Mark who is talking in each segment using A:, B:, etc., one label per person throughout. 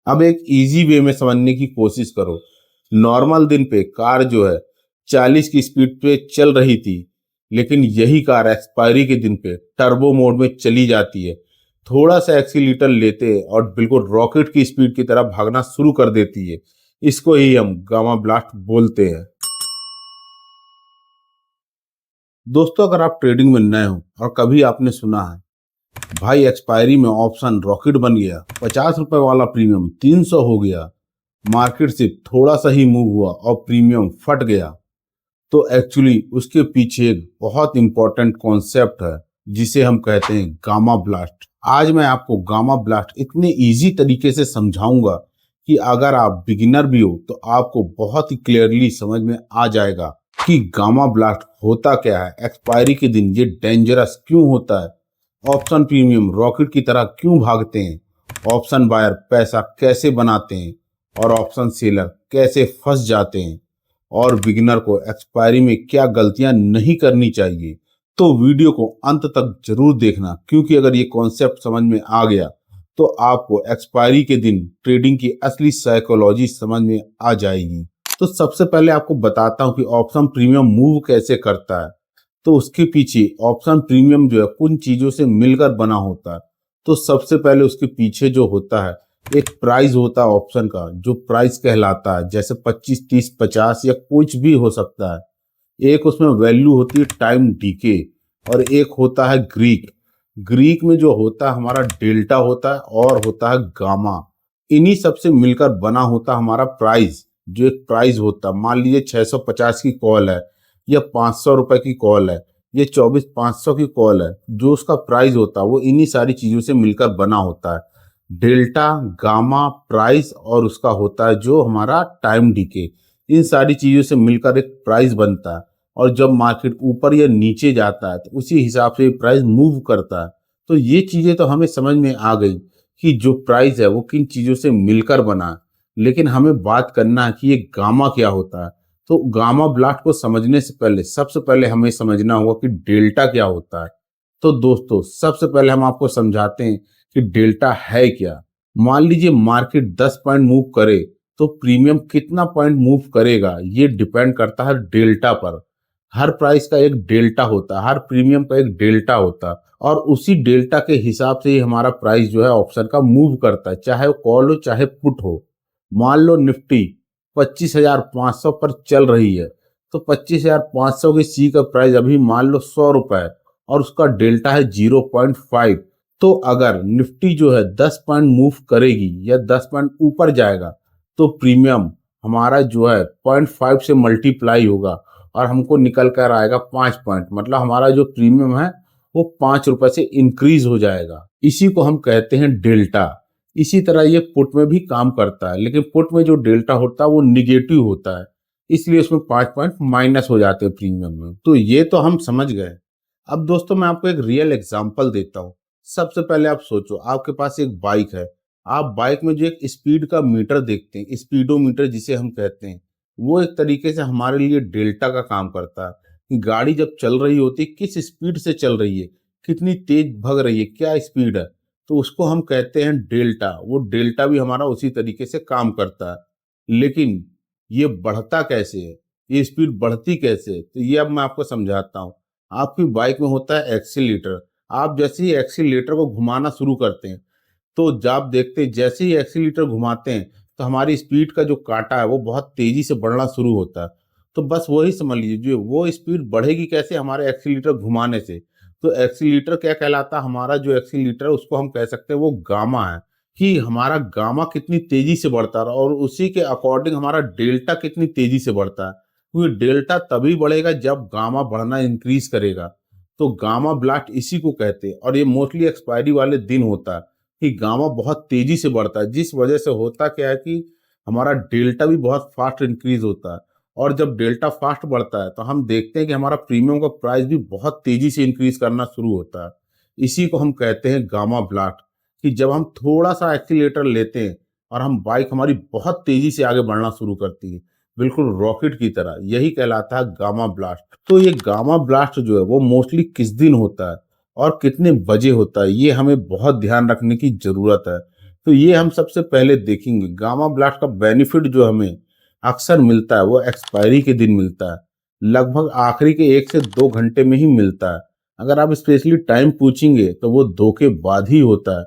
A: अब एक easy way में समझने की कोशिश करो। नॉर्मल दिन पे कार जो है 40 की स्पीड पे चल रही थी, लेकिन यही कार एक्सपायरी के दिन पे टर्बो मोड में चली जाती है, थोड़ा सा एक्सीलीटर लेते और बिल्कुल रॉकेट की स्पीड की तरह भागना शुरू कर देती है। इसको ही हम गामा ब्लास्ट बोलते हैं। दोस्तों, अगर आप ट्रेडिंग में नए हो और कभी आपने सुना है भाई एक्सपायरी में ऑप्शन रॉकेट बन गया, 50 रुपए वाला प्रीमियम 300 हो गया, मार्केट से थोड़ा सा ही मूव हुआ और प्रीमियम फट गया, तो एक्चुअली उसके पीछे एक बहुत इंपॉर्टेंट कॉन्सेप्ट है जिसे हम कहते हैं गामा ब्लास्ट। आज मैं आपको गामा ब्लास्ट इतने इजी तरीके से समझाऊंगा कि अगर आप बिगिनर भी हो तो आपको बहुत ही क्लियरली समझ में आ जाएगा कि गामा ब्लास्ट होता क्या है, एक्सपायरी के दिन ये डेंजरस क्यों होता है, ऑप्शन प्रीमियम रॉकेट की तरह क्यों भागते हैं, ऑप्शन बायर पैसा कैसे बनाते हैं और ऑप्शन सेलर कैसे फंस जाते हैं, और बिगिनर को एक्सपायरी में क्या गलतियां नहीं करनी चाहिए। तो वीडियो को अंत तक जरूर देखना, क्योंकि अगर ये कॉन्सेप्ट समझ में आ गया तो आपको एक्सपायरी के दिन ट्रेडिंग की असली साइकोलॉजी समझ में आ जाएगी। तो सबसे पहले आपको बताता हूं कि ऑप्शन प्रीमियम मूव कैसे करता है। तो उसके पीछे ऑप्शन प्रीमियम जो है कुछ चीजों से मिलकर बना होता है। तो सबसे पहले उसके पीछे जो होता है एक प्राइस होता है ऑप्शन का, जो प्राइस कहलाता है, जैसे 25, 30, 50 या कुछ भी हो सकता है। एक उसमें वैल्यू होती है टाइम डीके, और एक होता है ग्रीक। ग्रीक में जो होता है हमारा डेल्टा होता है और होता है गामा। इन्हीं सबसे मिलकर बना होता है हमारा प्राइस। जो एक प्राइस होता है, मान लीजिए 650 की कॉल है या 500 रुपए की कॉल है, ये 24,500 की कॉल है, जो उसका प्राइस होता है वो इन्हीं सारी चीजों से मिलकर बना होता है। डेल्टा, गामा, प्राइस और उसका होता है जो हमारा टाइम डीके। इन सारी चीजों से मिलकर एक प्राइस बनता है, और जब मार्केट ऊपर या नीचे जाता है तो उसी हिसाब से प्राइस मूव करता है। तो ये चीजें तो हमें समझ में आ गई कि जो प्राइस है वो किन चीजों से मिलकर बना है। लेकिन हमें बात करना है कि ये गामा क्या होता है। तो गामा ब्लास्ट को समझने से पहले सबसे पहले हमें समझना होगा कि डेल्टा क्या होता है। तो दोस्तों, सबसे पहले हम आपको समझाते हैं कि डेल्टा है क्या। मान लीजिए मार्केट 10 पॉइंट मूव करे तो प्रीमियम कितना पॉइंट मूव करेगा, ये डिपेंड करता है डेल्टा पर। हर प्राइस का एक डेल्टा होता है, हर प्रीमियम का एक डेल्टा होता है, और उसी डेल्टा के हिसाब से ही हमारा प्राइस जो है ऑप्शन का मूव करता है, चाहे वो कॉल हो चाहे पुट हो। मान लो निफ्टी 25,500 पर चल रही है, तो 25,500 की सी का प्राइस अभी मान लो 100 रुपए है, और उसका डेल्टा है 0.5। तो अगर निफ्टी जो है 10 पॉइंट मूव करेगी या 10 पॉइंट ऊपर जाएगा, तो प्रीमियम हमारा जो है 0.5 से मल्टीप्लाई होगा और हमको निकल कर आएगा 5 पॉइंट। मतलब हमारा जो प्रीमियम है वो 5 रुपए से इंक्रीज हो जाएगा। इसी को हम कहते हैं डेल्टा। इसी तरह ये पुट में भी काम करता है, लेकिन पुट में जो डेल्टा होता है वो निगेटिव होता है, इसलिए उसमें 5 पॉइंट माइनस हो जाते हैं प्रीमियम में। तो ये तो हम समझ गए। अब दोस्तों, मैं आपको एक रियल एग्जांपल देता हूँ। सबसे पहले आप सोचो, आपके पास एक बाइक है। आप बाइक में जो एक स्पीड का मीटर देखते हैं, स्पीडोमीटर जिसे हम कहते हैं, वो एक तरीके से हमारे लिए डेल्टा का काम करता है कि गाड़ी जब चल रही होती है किस स्पीड से चल रही है, कितनी तेज भग रही है, क्या स्पीड है, तो उसको हम कहते हैं डेल्टा। वो डेल्टा भी हमारा उसी तरीके से काम करता है। लेकिन ये बढ़ता कैसे है, ये स्पीड बढ़ती कैसे है, तो ये अब मैं आपको समझाता हूँ। आपकी बाइक में होता है एक्सीलेटर। आप जैसे ही एक्सीलेटर को घुमाना शुरू करते हैं, तो जब आप देखते हैं जैसे ही एक्सीलेटर घुमाते हैं तो हमारी स्पीड का जो कांटा है वो बहुत तेजी से बढ़ना शुरू होता है। तो बस वही समझ लीजिए, जो वो स्पीड बढ़ेगी कैसे, हमारे एक्सीलेटर घुमाने से। तो एक्सीलेटर क्या कहलाता है, हमारा जो एक्सीलेटर है उसको हम कह सकते हैं वो गामा है, कि हमारा गामा कितनी तेजी से बढ़ता है और उसी के अकॉर्डिंग हमारा डेल्टा कितनी तेजी से बढ़ता है। क्योंकि डेल्टा तभी बढ़ेगा जब गामा बढ़ना इंक्रीज करेगा। तो गामा ब्लास्ट इसी को कहते हैं, और ये मोस्टली एक्सपायरी वाले दिन होता है कि गामा बहुत तेजी से बढ़ता है, जिस वजह से होता क्या है कि हमारा डेल्टा भी बहुत फास्ट इंक्रीज होता है। और जब डेल्टा फास्ट बढ़ता है तो हम देखते हैं कि हमारा प्रीमियम का प्राइस भी बहुत तेजी से इंक्रीज करना शुरू होता है। इसी को हम कहते हैं गामा ब्लास्ट, कि जब हम थोड़ा सा एक्सीलेटर लेते हैं और हम बाइक हमारी बहुत तेजी से आगे बढ़ना शुरू करती है, बिल्कुल रॉकेट की तरह, यही कहलाता है गामा ब्लास्ट। तो ये गामा ब्लास्ट जो है वो मोस्टली किस दिन होता है और कितने बजे होता है, ये हमें बहुत ध्यान रखने की जरूरत है। तो ये हम सबसे पहले देखेंगे। गामा ब्लास्ट का बेनिफिट जो हमें अक्सर मिलता है वो एक्सपायरी के दिन मिलता है, लगभग आखिरी के 1 से 2 घंटे में ही मिलता है। अगर आप स्पेशली टाइम पूछेंगे तो वो 2 के बाद ही होता है,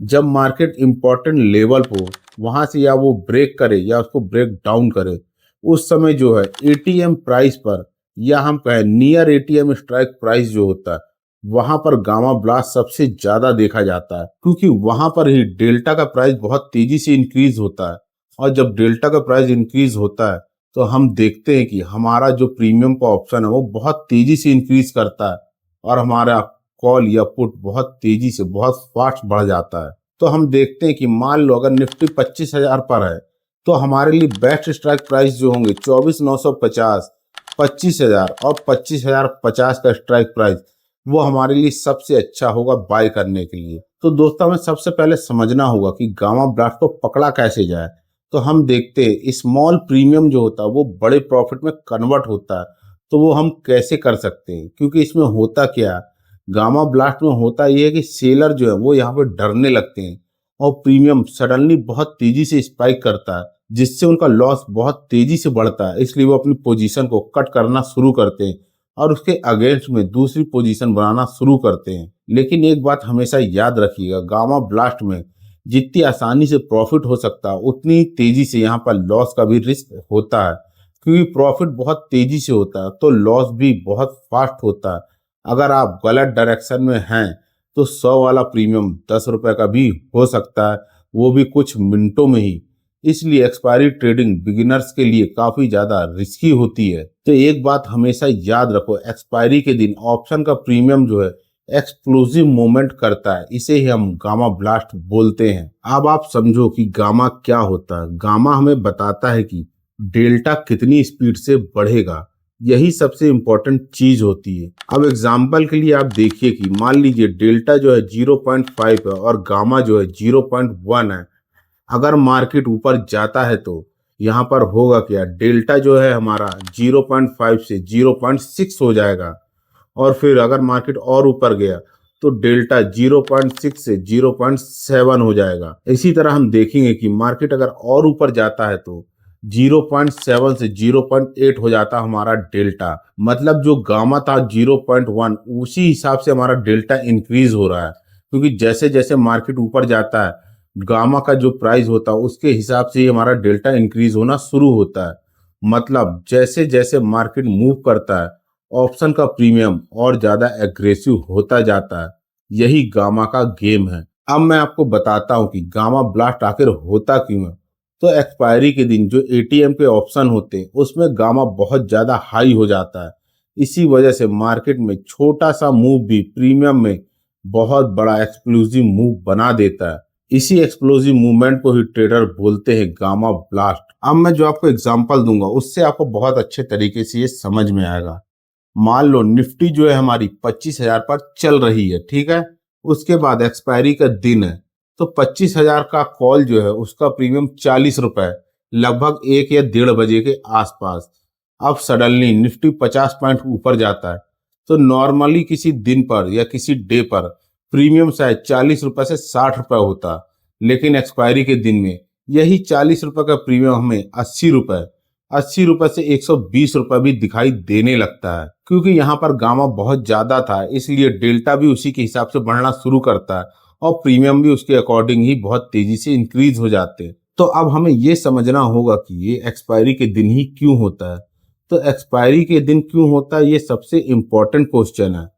A: जब मार्केट इंपॉर्टेंट लेवल हो वहां से या वो ब्रेक करे या उसको ब्रेक डाउन करे, उस समय जो है एटीएम प्राइस पर या हम कहें नियर एटीएम स्ट्राइक प्राइस जो होता है वहां पर गामा ब्लास्ट सबसे ज्यादा देखा जाता है, क्योंकि वहां पर ही डेल्टा का प्राइस बहुत तेजी से इंक्रीज होता है। और जब डेल्टा का प्राइस इंक्रीज होता है तो हम देखते हैं कि हमारा जो प्रीमियम का ऑप्शन है वो बहुत तेजी से इंक्रीज करता है और हमारा कॉल या पुट बहुत तेजी से बहुत फास्ट बढ़ जाता है। तो हम देखते हैं कि मान लो अगर निफ्टी 25,000 पर है तो हमारे लिए बेस्ट स्ट्राइक प्राइस जो होंगे 24,950, 25,000 और 25,050 का स्ट्राइक प्राइस वो हमारे लिए सबसे अच्छा होगा बाय करने के लिए। तो दोस्तों हमें सबसे पहले समझना होगा कि गामा ब्लास्ट को पकड़ा कैसे जाए। तो हम देखते हैं स्मॉल प्रीमियम जो होता है वो बड़े प्रॉफिट में कन्वर्ट होता है, तो वो हम कैसे कर सकते हैं, क्योंकि इसमें होता क्या है, गामा ब्लास्ट में होता यह है कि सेलर जो है वो यहाँ पे डरने लगते हैं और प्रीमियम सडनली बहुत तेजी से स्पाइक करता है, जिससे उनका लॉस बहुत तेजी से बढ़ता है। इसलिए वो अपनी पोजीशन को कट करना शुरू करते हैं और उसके अगेंस्ट में दूसरी पोजीशन बनाना शुरू करते हैं। लेकिन एक बात हमेशा याद रखिएगा, गामा ब्लास्ट में जितनी आसानी से प्रॉफिट हो सकता है उतनी तेजी से यहाँ पर लॉस का भी रिस्क होता है, क्योंकि प्रॉफिट बहुत तेजी से होता है तो लॉस भी बहुत फास्ट होता है। अगर आप गलत डायरेक्शन में हैं तो 100 वाला प्रीमियम 10 रुपए का भी हो सकता है, वो भी कुछ मिनटों में ही। इसलिए एक्सपायरी ट्रेडिंग बिगिनर्स के लिए काफी ज्यादा रिस्की होती है। तो एक बात हमेशा याद रखो, एक्सपायरी के दिन ऑप्शन का प्रीमियम जो है एक्सप्लोसिव मूवमेंट करता है, इसे ही हम गामा ब्लास्ट बोलते हैं। अब आप समझो कि गामा क्या होता है। गामा हमें बताता है कि डेल्टा कितनी स्पीड से बढ़ेगा, यही सबसे इंपॉर्टेंट चीज होती है। अब एग्जाम्पल के लिए आप देखिए कि मान लीजिए डेल्टा जो है 0.5 है और गामा जो है 0.1 है। अगर मार्केट ऊपर जाता है तो यहाँ पर होगा क्या, डेल्टा जो है हमारा 0.5 से 0.6 हो जाएगा और फिर अगर मार्केट और ऊपर गया तो डेल्टा 0.6 से 0.7 हो जाएगा। इसी तरह हम देखेंगे कि मार्केट अगर और ऊपर जाता है तो 0.7 से 0.8 हो जाता हमारा डेल्टा। मतलब जो गामा था 0.1 उसी हिसाब से हमारा डेल्टा इंक्रीज हो रहा है, क्योंकि जैसे जैसे मार्केट ऊपर जाता है गामा का जो प्राइस होता है उसके हिसाब से ही हमारा डेल्टा इंक्रीज होना शुरू होता है। मतलब जैसे जैसे मार्केट मूव करता है ऑप्शन का प्रीमियम और ज्यादा एग्रेसिव होता जाता है। यही गामा का गेम है। अब मैं आपको बताता हूँ कि गामा ब्लास्ट आखिर होता क्यों है। तो एक्सपायरी के दिन जो एटीएम के ऑप्शन होते हैं उसमें गामा बहुत ज्यादा हाई हो जाता है। इसी वजह से मार्केट में छोटा सा मूव भी प्रीमियम में बहुत बड़ा एक्सप्लोसिव मूव बना देता है। इसी एक्सप्लोसिव मूवमेंट को ही ट्रेडर बोलते हैं गामा ब्लास्ट। अब मैं जो आपको एग्जांपल दूंगा उससे आपको बहुत अच्छे तरीके से ये समझ में आएगा। मान लो निफ्टी जो है हमारी 25,000 पर चल रही है, ठीक है। उसके बाद एक्सपायरी का दिन है तो 25,000 का कॉल जो है उसका प्रीमियम 40 रुपए, लगभग 1 या 1:30 बजे के आसपास। अब सडनली निफ्टी 50 पॉइंट ऊपर जाता है तो नॉर्मली किसी दिन पर या किसी डे पर प्रीमियम शायद 40 रुपए से 60 रुपए होता, लेकिन एक्सपायरी के दिन में यही 40 रुपए का प्रीमियम हमें 80 रुपए से 120 रुपए भी दिखाई देने लगता है, क्योंकि यहाँ पर गामा बहुत ज्यादा था इसलिए डेल्टा भी उसी के हिसाब से बढ़ना शुरू करता है और प्रीमियम भी उसके अकॉर्डिंग ही बहुत तेजी से इंक्रीज हो जाते हैं। तो अब हमें ये समझना होगा कि ये एक्सपायरी के दिन ही क्यों होता है। तो एक्सपायरी के दिन क्यों होता है ये सबसे इम्पोर्टेंट क्वेश्चन है।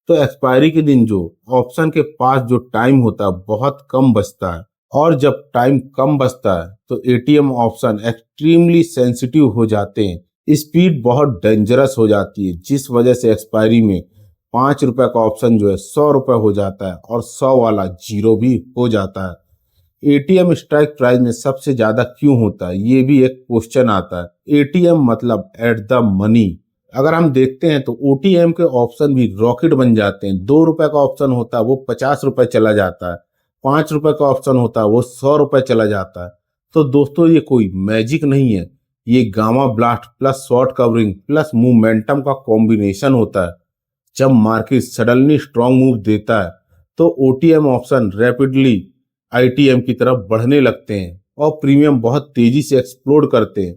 A: तो एक्सपायरी के दिन जो ऑप्शन के पास जो टाइम होता है बहुत कम बचता है, और जब टाइम कम बचता है तो एटीएम ऑप्शन एक्सट्रीमली सेंसिटिव हो जाते हैं, स्पीड बहुत डेंजरस हो जाती है, जिस वजह से एक्सपायरी में 5 रुपए का ऑप्शन जो है 100 रुपए हो जाता है और 100 वाला जीरो भी हो जाता है। एटीएम स्ट्राइक प्राइस में सबसे ज्यादा क्यों होता है ये भी एक क्वेश्चन आता है। एटीएम मतलब एट द मनी। अगर हम देखते हैं तो ओटीएम के ऑप्शन भी रॉकेट बन जाते हैं। 2 रुपए का ऑप्शन होता है वो 50 रुपए चला जाता है, 5 रुपए का ऑप्शन होता है वो 100 रुपए चला जाता है। तो दोस्तों ये कोई मैजिक नहीं है, ये gamma blast plus short covering plus momentum का कॉम्बिनेशन होता है। जब मार्केट सडनली स्ट्रांग मूव देता है तो ओटीएम ऑप्शन रैपिडली आईटीएम की तरफ बढ़ने लगते हैं और प्रीमियम बहुत तेजी से एक्सप्लोड करते हैं।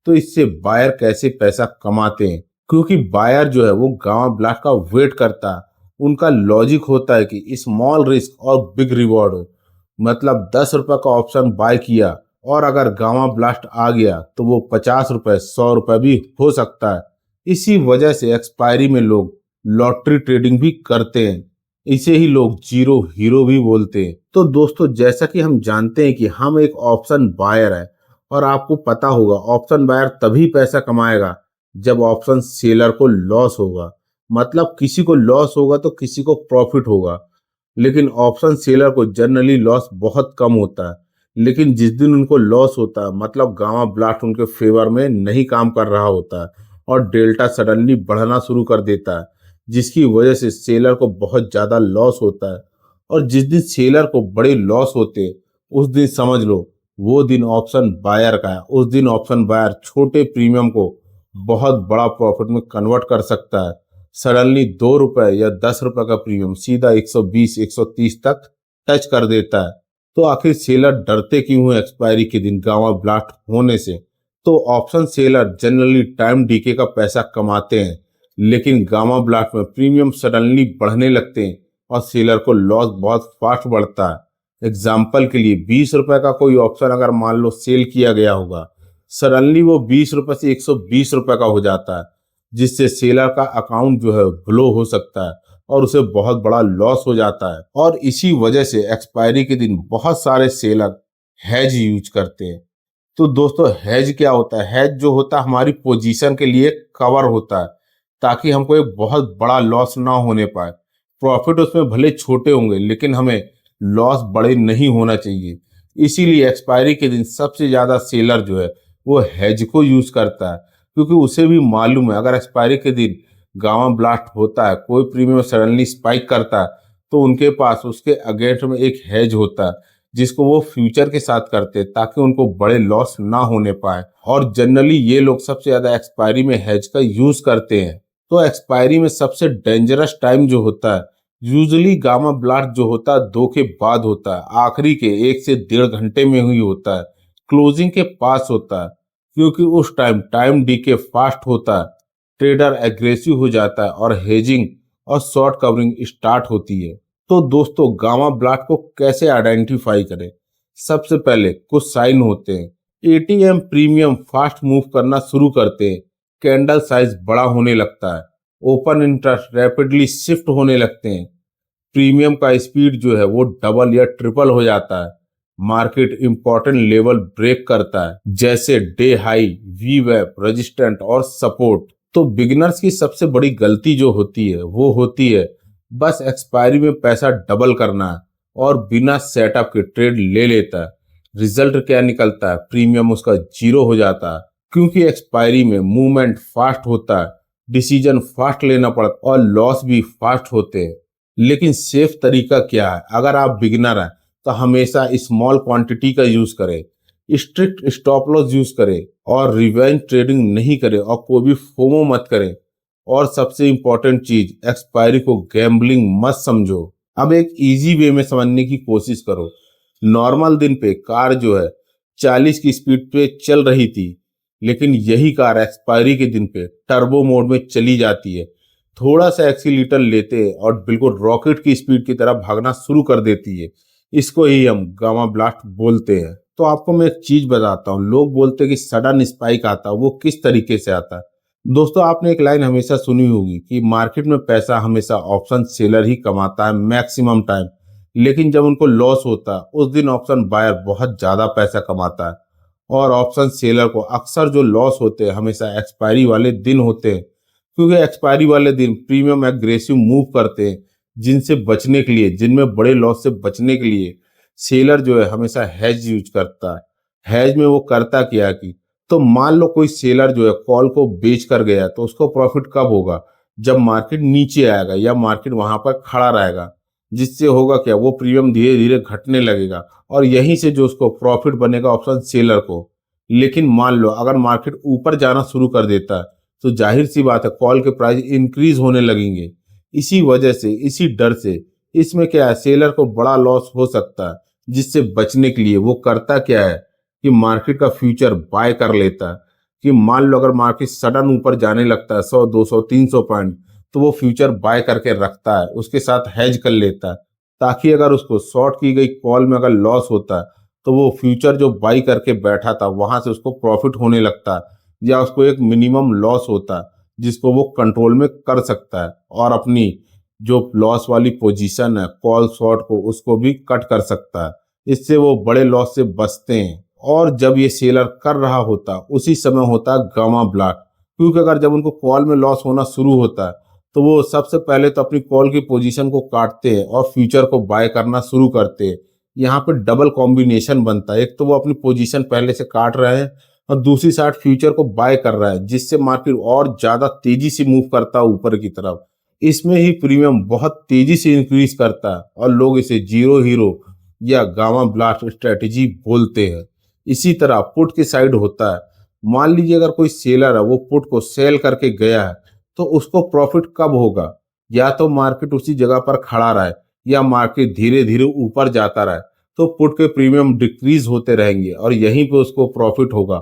A: तो इससे बायर कैसे पैसा कमाते हैं? क्योंकि बायर जो है वो गामा ब्लास्ट का वेट करता है। उनका लॉजिक होता है कि स्मॉल रिस्क और बिग रिवॉर्ड हो। मतलब 10 रुपए का ऑप्शन बाय किया और अगर गामा ब्लास्ट आ गया तो वो 50 रुपए 100 रुपए भी हो सकता है। इसी वजह से एक्सपायरी में लोग लॉटरी ट्रेडिंग भी करते हैं। इसे ही लोग जीरो हीरो भी बोलते हैं। तो दोस्तों, जैसा कि हम जानते हैं कि हम एक ऑप्शन बायर है और आपको पता होगा ऑप्शन बायर तभी पैसा कमाएगा जब ऑप्शन सेलर को लॉस होगा। मतलब किसी को लॉस होगा तो किसी को प्रॉफिट होगा। लेकिन ऑप्शन सेलर को जनरली लॉस बहुत कम होता है। लेकिन जिस दिन उनको लॉस होता है मतलब गामा ब्लास्ट उनके फेवर में नहीं काम कर रहा होता है और डेल्टा सडनली बढ़ना शुरू कर देता है, जिसकी वजह से सेलर को बहुत ज्यादा लॉस होता है। और जिस दिन सेलर को बड़े लॉस होते हैं उस दिन समझ लो वो दिन ऑप्शन बायर का है। उस दिन ऑप्शन बायर छोटे प्रीमियम को बहुत बड़ा प्रॉफिट में कन्वर्ट कर सकता है। सडनली 2 रुपए या 10 रुपए का प्रीमियम सीधा 120 130 तक टच कर देता है। तो आखिर सेलर डरते क्यों है एक्सपायरी के दिन गामा ब्लास्ट होने से? तो option seller generally time DK का पैसा कमाते हैं, लेकिन गामा ब्लास्ट में प्रीमियम सडनली बढ़ने लगते हैं और सेलर को लॉस बहुत फास्ट बढ़ता है। एग्जाम्पल के लिए 20 रुपए का कोई ऑप्शन अगर मान लो सेल किया गया होगा, सडनली वो 20 रुपए से 120 रुपए का हो जाता है, जिससे सेलर का अकाउंट जो है ब्लो हो सकता है और उसे बहुत बड़ा लॉस हो जाता है। और इसी वजह से एक्सपायरी के दिन बहुत सारे सेलर हैज यूज करते हैं। तो दोस्तों, हैज क्या होता है? हैज जो होता है हमारी पोजीशन के लिए कवर होता है, ताकि हमको एक बहुत बड़ा लॉस ना होने पाए। प्रॉफिट उसमें भले छोटे होंगे लेकिन हमें लॉस बड़े नहीं होना चाहिए। इसीलिए एक्सपायरी के दिन सबसे ज्यादा सेलर जो है वो हैज को यूज करता है, क्योंकि उसे भी मालूम है अगर एक्सपायरी के दिन गामा ब्लास्ट होता है, कोई प्रीमियम सडनली स्पाइक करता है, तो उनके पास उसके अगेंस्ट में एक हैज होता है जिसको वो फ्यूचर के साथ करते हैं ताकि उनको बड़े लॉस ना होने पाए। और जनरली ये लोग सबसे ज्यादा एक्सपायरी में हैज का यूज करते हैं। तो एक्सपायरी में सबसे डेंजरस टाइम जो होता है यूजुअली गामा ब्लास्ट जो होता है 2 के बाद होता है, आखिरी के 1 से 1.5 घंटे में ही होता है, क्लोजिंग के पास होता है। क्योंकि उस टाइम डीके फास्ट होता है, ट्रेडर एग्रेसिव हो जाता है और हेजिंग और शॉर्ट कवरिंग स्टार्ट होती है। तो दोस्तों, गामा ब्लास्ट को कैसे आइडेंटिफाई करें? सबसे पहले कुछ साइन होते हैं। एटीएम प्रीमियम फास्ट मूव करना शुरू करते हैं, कैंडल साइज बड़ा होने लगता है, ओपन इंटरेस्ट रैपिडली शिफ्ट होने लगते हैं, प्रीमियम का स्पीड जो है वो डबल या ट्रिपल हो जाता है, मार्केट इंपॉर्टेंट लेवल ब्रेक करता है जैसे डे हाई, वी वेप, रेजिस्टेंट और सपोर्ट। तो बिगिनर्स की सबसे बड़ी गलती जो होती है वो होती है बस एक्सपायरी में पैसा डबल करना है और बिना सेटअप के ट्रेड ले लेता है। रिजल्ट क्या निकलता है? प्रीमियम उसका जीरो हो जाता है, क्योंकि एक्सपायरी में मूवमेंट फास्ट होता है, डिसीजन फास्ट लेना पड़ता और लॉस भी फास्ट होते हैं। लेकिन सेफ तरीका क्या है? अगर आप बिगिनर हैं तो हमेशा स्मॉल क्वांटिटी का यूज करें, स्ट्रिक्ट स्टॉप लॉस यूज करें और रिवेंज ट्रेडिंग नहीं करें और कोई भी फोमो मत करें। और सबसे इंपॉर्टेंट चीज, एक्सपायरी को गैम्बलिंग मत समझो। अब एक इजी वे में समझने की कोशिश करो। नॉर्मल दिन पे कार जो है 40 की स्पीड पे चल रही थी, लेकिन यही कार एक्सपायरी के दिन पे टर्बो मोड में चली जाती है, थोड़ा सा एक्सीलीटर लेते हैं और बिल्कुल रॉकेट की स्पीड की तरह भागना शुरू कर देती है। इसको ही हम गामा ब्लास्ट बोलते हैं। तो आपको मैं एक चीज बताता हूँ, लोग बोलते हैं कि सडन स्पाइक आता है, वो किस तरीके से आता है? दोस्तों, आपने एक लाइन हमेशा सुनी होगी कि मार्केट में पैसा हमेशा ऑप्शन सेलर ही कमाता है मैक्सिमम टाइम, लेकिन जब उनको लॉस होता है उस दिन ऑप्शन बायर बहुत ज्यादा पैसा कमाता है। और ऑप्शन सेलर को अक्सर जो लॉस होते हैं हमेशा एक्सपायरी वाले दिन होते हैं, क्योंकि एक्सपायरी वाले दिन प्रीमियम एग्रेसिव मूव करते हैं, जिनसे बचने के लिए, जिनमें बड़े लॉस से बचने के लिए सेलर जो है हमेशा हैज यूज करता है। हैज में वो करता क्या कि तो मान लो कोई सेलर जो है कॉल को बेच कर गया तो उसको प्रॉफिट कब होगा? जब मार्केट नीचे आएगा या मार्केट वहां पर खड़ा रहेगा, जिससे होगा क्या, वो प्रीमियम धीरे धीरे घटने लगेगा और यहीं से जो उसको प्रॉफिट बनेगा ऑप्शन सेलर को। लेकिन मान लो अगर मार्केट ऊपर जाना शुरू कर देता है तो जाहिर सी बात है कॉल के प्राइस इंक्रीज होने लगेंगे। इसी वजह से, इसी डर से इसमें क्या है, सेलर को बड़ा लॉस हो सकता है, जिससे बचने के लिए वो करता क्या है कि मार्केट का फ्यूचर बाय कर लेता है। कि मान लो अगर मार्केट सडन ऊपर जाने लगता है 100 200 300 पॉइंट, तो वो फ्यूचर बाय करके रखता है, उसके साथ हेज कर लेता है, ताकि अगर उसको शॉर्ट की गई कॉल में अगर लॉस होता है तो वो फ्यूचर जो बाई करके बैठा था वहां से उसको प्रॉफिट होने लगता है, या उसको एक मिनिमम लॉस होता है जिसको वो कंट्रोल में कर सकता है, और अपनी जो लॉस वाली पोजीशन है कॉल शॉर्ट को उसको भी कट कर सकता है। इससे वो बड़े लॉस से बचते हैं। और जब ये सेलर कर रहा होता उसी समय होता है गामा ब्लास्ट, क्योंकि अगर जब उनको कॉल में लॉस होना शुरू होता है तो वो सबसे पहले तो अपनी कॉल की पोजीशन को काटते हैं और फ्यूचर को बाय करना शुरू करते हैं। यहाँ पे डबल कॉम्बिनेशन बनता है, एक तो वो अपनी पोजीशन पहले से काट रहे हैं और दूसरी साइड फ्यूचर को बाय कर रहा है, जिससे मार्केट और ज्यादा तेजी से मूव करता है ऊपर की तरफ। इसमें ही प्रीमियम बहुत तेजी से इंक्रीज करता है और लोग इसे जीरो हीरो या गामा ब्लास्ट स्ट्रेटेजी बोलते हैं। इसी तरह पुट की साइड होता है। मान लीजिए अगर कोई सेलर है वो पुट को सेल करके गया है, तो उसको प्रॉफिट कब होगा? या तो मार्केट उसी जगह पर खड़ा रहे या मार्केट धीरे धीरे ऊपर जाता रहे, तो पुट के प्रीमियम डिक्रीज होते रहेंगे और यहीं पे उसको प्रॉफिट होगा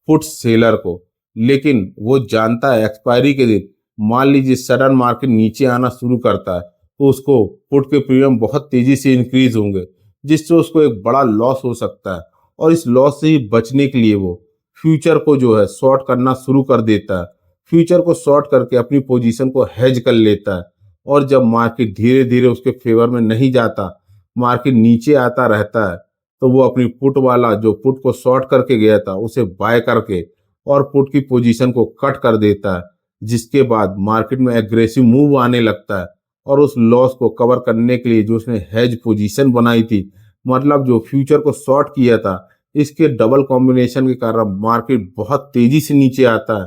A: पुट सेलर को। लेकिन वो जानता है एक्सपायरी के दिन मान लीजिए सडन मार्केट नीचे आना शुरू करता है, तो उसको पुट के प्रीमियम बहुत तेजी से इंक्रीज होंगे, जिससे उसको एक बड़ा लॉस हो सकता है। और इस लॉस से ही बचने के लिए वो फ्यूचर को जो है शॉर्ट करना शुरू कर देता है। फ्यूचर को शॉर्ट करके अपनी पोजीशन को हेज कर लेता है, और जब मार्केट धीरे धीरे उसके फेवर में नहीं जाता, मार्केट नीचे आता रहता है, तो वो अपनी पुट वाला जो पुट को शॉर्ट करके गया था उसे बाय करके और पुट की पोजीशन को कट कर देता है, जिसके बाद मार्केट में एग्रेसिव मूव आने लगता है। और उस लॉस को कवर करने के लिए जो उसने हेज पोजीशन बनाई थी, मतलब जो फ्यूचर को शॉर्ट किया था, इसके डबल कॉम्बिनेशन के कारण मार्केट बहुत तेजी से नीचे आता है,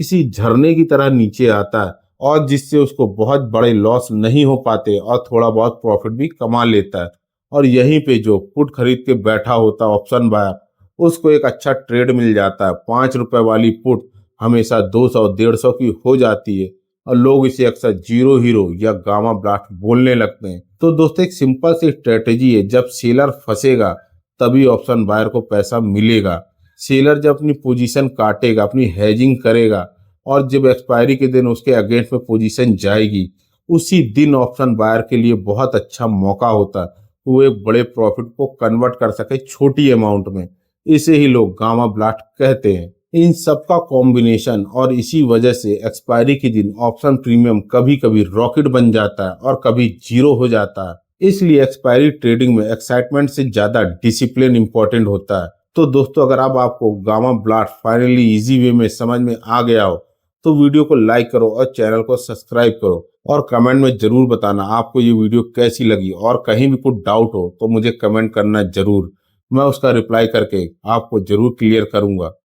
A: किसी झरने की तरह नीचे आता है, और जिससे उसको बहुत बड़े लॉस नहीं हो पाते और थोड़ा बहुत प्रॉफिट भी कमा लेता है। और यहीं पे जो पुट खरीद के बैठा होता है ऑप्शन बायर, उसको एक अच्छा ट्रेड मिल जाता है। 5 रुपए वाली पुट हमेशा 200 150 की हो जाती है, और लोग इसे अक्सर जीरो हीरो या गामा ब्लास्ट बोलने लगते हैं। तो दोस्तों एक सिंपल सी स्ट्रेटेजी है, जब सेलर फंसेगा तभी ऑप्शन बायर को पैसा मिलेगा। सेलर जब अपनी पोजीशन काटेगा, अपनी हेजिंग करेगा, और जब एक्सपायरी के दिन उसके अगेंस्ट में पोजीशन जाएगी, उसी दिन ऑप्शन बायर के लिए बहुत अच्छा मौका होता है, वो एक बड़े प्रॉफिट को कन्वर्ट कर सके छोटी अमाउंट में। इसे ही लोग गामा ब्लास्ट कहते हैं। इन सबका कॉम्बिनेशन, और इसी वजह से एक्सपायरी के दिन ऑप्शन प्रीमियम कभी कभी रॉकेट बन जाता है और कभी जीरो हो जाता है। इसलिए एक्सपायरी ट्रेडिंग में एक्साइटमेंट से ज्यादा डिसिप्लिन इंपॉर्टेंट होता है। तो दोस्तों अगर अब आपको gamma blast finally easy way में समझ में आ गया हो, तो वीडियो को लाइक करो और चैनल को सब्सक्राइब करो, और कमेंट में जरूर बताना आपको ये वीडियो कैसी लगी। और कहीं भी कुछ डाउट हो तो मुझे कमेंट करना जरूर, मैं उसका रिप्लाई करके आपको जरूर क्लियर करूंगा।